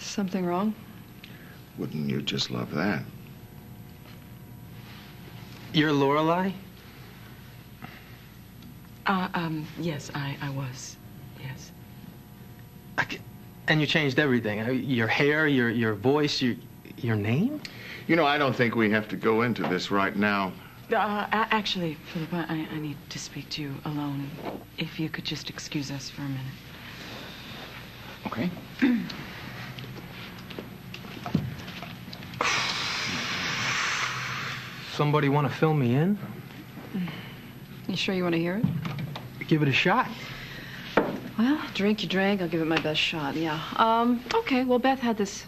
Something wrong? Wouldn't you just love that? You're Lorelei? Yes, I was. Yes. And you changed everything. Your hair, your voice, your name? You know, I don't think we have to go into this right now. Actually, Philip, I need to speak to you alone. If you could just excuse us for a minute. Okay. Somebody want to fill me in? You sure you want to hear it? Give it a shot. Well, drink your drink. I'll give it my best shot, yeah. Okay, well, Beth had this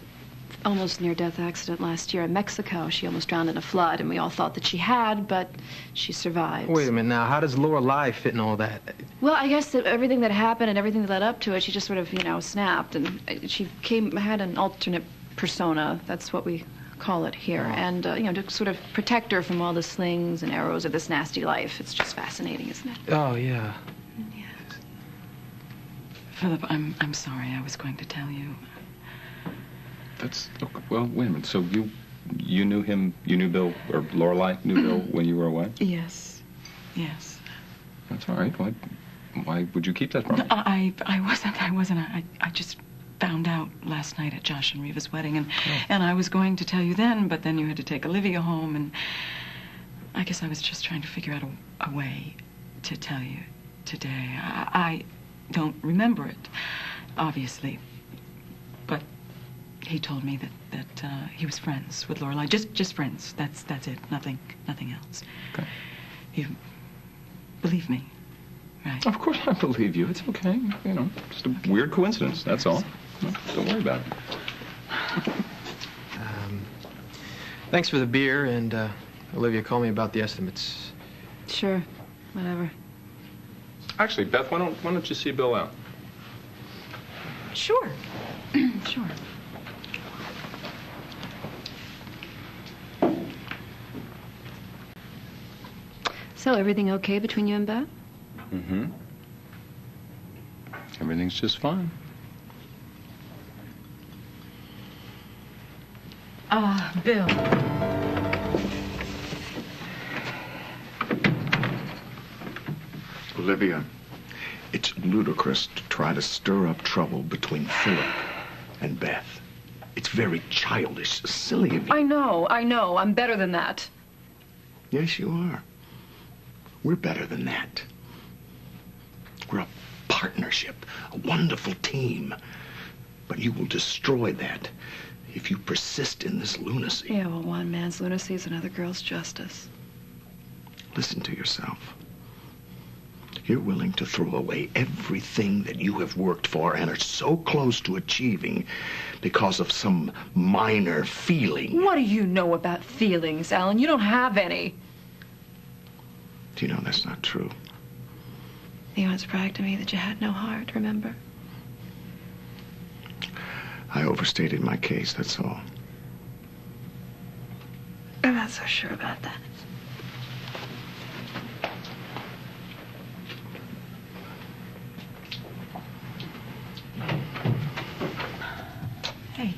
almost near-death accident last year in Mexico. She almost drowned in a flood, and we all thought that she had, but she survived. Wait a minute now. How does Lorelei fit in all that? Well, I guess that everything that happened and everything that led up to it, she just sort of, snapped, and she had an alternate persona. That's what we call it here. And, to sort of protect her from all the slings and arrows of this nasty life. It's just fascinating, isn't it? Oh, yeah. Philip, I'm sorry. I was going to tell you. That's, well, wait a minute. So you knew him, you knew Bill, or Lorelei knew Bill when you were away? Yes. Yes. That's all right. Why would you keep that from me? I wasn't. I just found out last night at Josh and Reva's wedding, and I was going to tell you then, but then you had to take Olivia home, and I guess I was just trying to figure out a way to tell you today. I don't remember it, obviously, but he told me that he was friends with Lorelei. Just friends. That's it. Nothing else. Okay. You believe me, right? Of course I believe you. It's okay. Just a weird coincidence. That's all. Don't worry about it. Thanks for the beer, and Olivia, call me about the estimates. Sure. Whatever. Actually, Beth, why don't you see Bill out? Sure. Sure. So, everything okay between you and Beth? Mm-hmm. Everything's just fine. Bill. Olivia, it's ludicrous to try to stir up trouble between Philip and Beth. It's very childish, silly of you. I know. I'm better than that. Yes, you are. We're better than that. We're a partnership, a wonderful team. But you will destroy that if you persist in this lunacy. Yeah, well, one man's lunacy is another girl's justice. Listen to yourself. You're willing to throw away everything that you have worked for and are so close to achieving because of some minor feeling. What do you know about feelings, Alan? You don't have any. Do you know that's not true? You once bragged to me that you had no heart, remember? I overstated my case, that's all. I'm not so sure about that. Hey.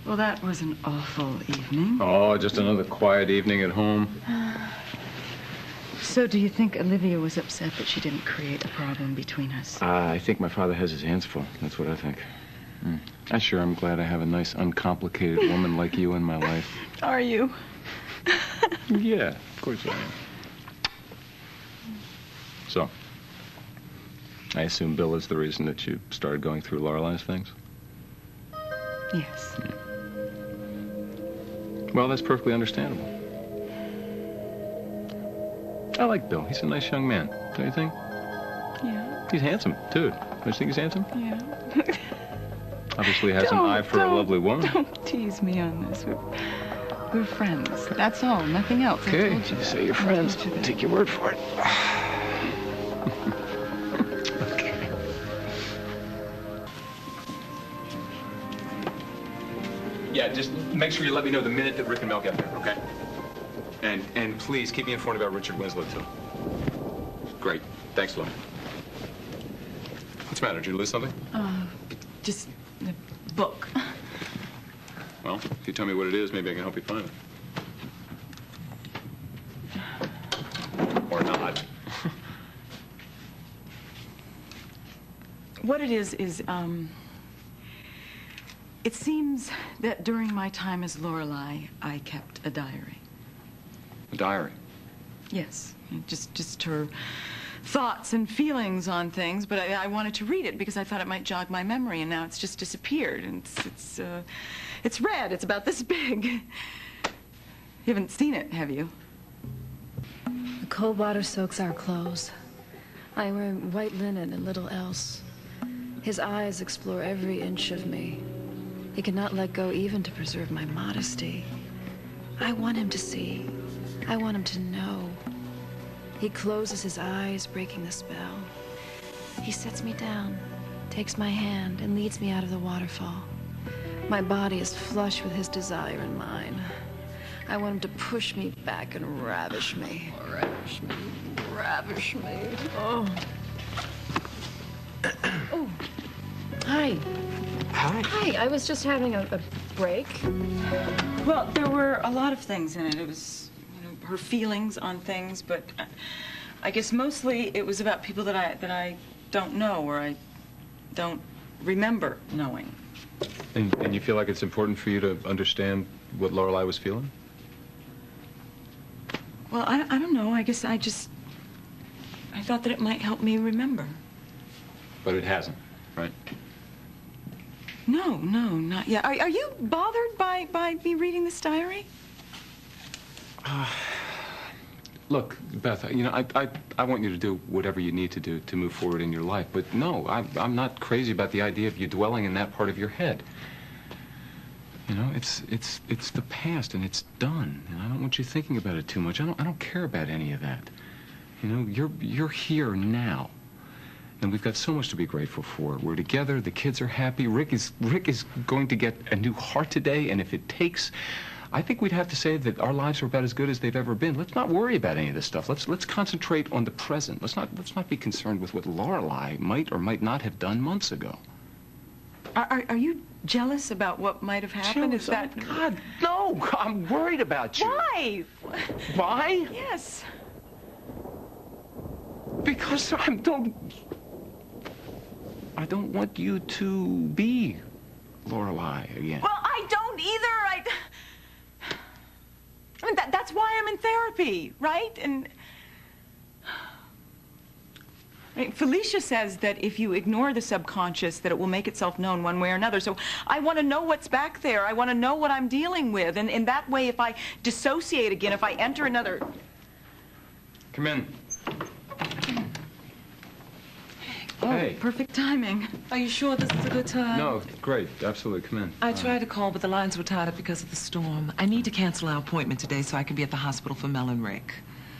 Well, that was an awful evening. Oh, just another quiet evening at home. So do you think Olivia was upset that she didn't create a problem between us? I think my father has his hands full. That's what I think. I'm glad I have a nice, uncomplicated woman like you in my life. Are you? Yeah, of course I am. So, I assume Bill is the reason that you started going through Lorelei's things? Yes. Yeah. Well, that's perfectly understandable. I like Bill. He's a nice young man, don't you think? Yeah. He's handsome, too. Don't you think he's handsome? Yeah. Obviously has an eye for a lovely woman. Don't tease me on this. We're friends. That's all. Nothing else. Okay, you say you're friends. Take your word for it. Okay. Yeah, just make sure you let me know the minute that Rick and Mel get there, okay? And please keep me informed about Richard Winslow, too. Great. Thanks, Lou. What's the matter? Did you lose something? just the book. Well, if you tell me what it is, maybe I can help you find it. Or not. What it is, it seems that during my time as Lorelei, I kept a diary. A diary? Yes, just her thoughts and feelings on things, but I wanted to read it because I thought it might jog my memory, and now it's just disappeared, and it's red. It's about this big. You haven't seen it, have you? The cold water soaks our clothes. I wear white linen and little else. His eyes explore every inch of me. He cannot let go even to preserve my modesty. I want him to see. I want him to know. He closes his eyes, breaking the spell. He sets me down, takes my hand, and leads me out of the waterfall. My body is flush with his desire and mine. I want him to push me back and ravish me. Ravish me. Ravish me. Oh. Oh. Hi. Hi. Hi, I was just having a break. Well, there were a lot of things in it. It was, her feelings on things, but I guess mostly it was about people that I don't know or I don't remember knowing. And you feel like it's important for you to understand what Lorelei was feeling? Well, I don't know. I guess I thought that it might help me remember. But it hasn't, right? No, not yet. Are you bothered by me reading this diary? Look, Beth, I want you to do whatever you need to do to move forward in your life. But no, I'm not crazy about the idea of you dwelling in that part of your head. It's the past and it's done. And I don't want you thinking about it too much. I don't care about any of that. You're here now. And we've got so much to be grateful for. We're together, the kids are happy. Rick is going to get a new heart today, and if it takes, I think we'd have to say that our lives are about as good as they've ever been. Let's not worry about any of this stuff. Let's concentrate on the present. Let's not be concerned with what Lorelei might or might not have done months ago. Are you jealous about what might have happened? Jealous? Is that... Oh, God, no! I'm worried about you. Why? Why? Yes. Because I don't want you to be Lorelei again. Well, I don't either. I mean, that's why I'm in therapy, right? And I mean, Felicia says that if you ignore the subconscious, that it will make itself known one way or another. So I want to know what's back there. I want to know what I'm dealing with. And in that way, if I dissociate again, if I enter another... Come in. Oh, Hey. Perfect timing. Are you sure this is a good time? No, great. Absolutely. Come in. I tried to call, but the lines were tied up because of the storm. I need to cancel our appointment today so I can be at the hospital for Mel and Rick.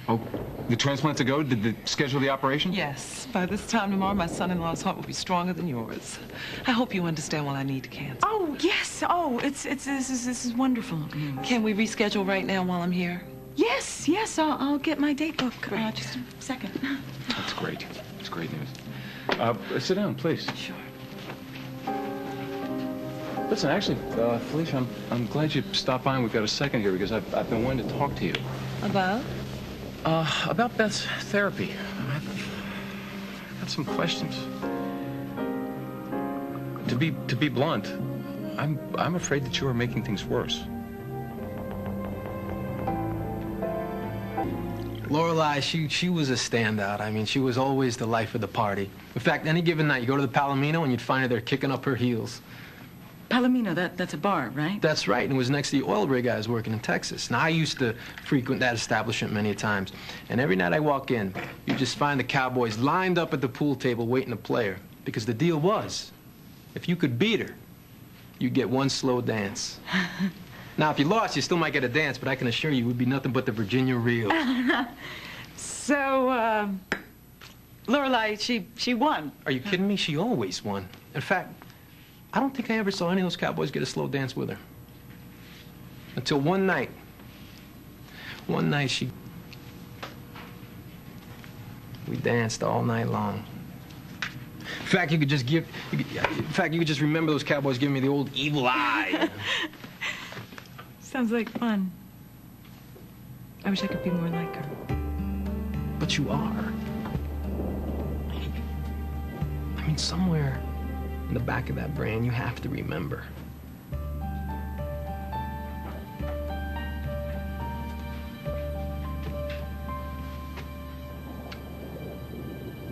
Oh, the transplant to go? Did they schedule the operation? Yes. By this time tomorrow, my son-in-law's heart will be stronger than yours. I hope you understand why I need to cancel. Oh, yes. Oh, this is wonderful. Can we reschedule right now while I'm here? Yes. I'll get my date book. Just a second. That's great. It's great news. Sit down, please. Sure. Listen, actually, Felicia, I'm glad you stopped by and we've got a second here because I've been wanting to talk to you. About? About Beth's therapy. I've got some questions. To be blunt, I'm afraid that you are making things worse. Lorelei, she was a standout. I mean, she was always the life of the party. In fact, any given night, you go to the Palomino and you'd find her there kicking up her heels. Palomino, that's a bar, right? That's right, and it was next to the oil rig I was working in Texas. Now, I used to frequent that establishment many times, and every night I walk in, you just find the cowboys lined up at the pool table waiting to play her, because the deal was, if you could beat her, you'd get one slow dance. Now, if you lost, you still might get a dance, but I can assure you it would be nothing but the Virginia Reel. So, Lorelei, she won. Are you kidding me? She always won. In fact, I don't think I ever saw any of those cowboys get a slow dance with her. Until one night. One night we danced all night long. fact, you could just remember those cowboys giving me the old evil eye. Sounds like fun. I wish I could be more like her. But you are. I mean, somewhere in the back of that brain, you have to remember.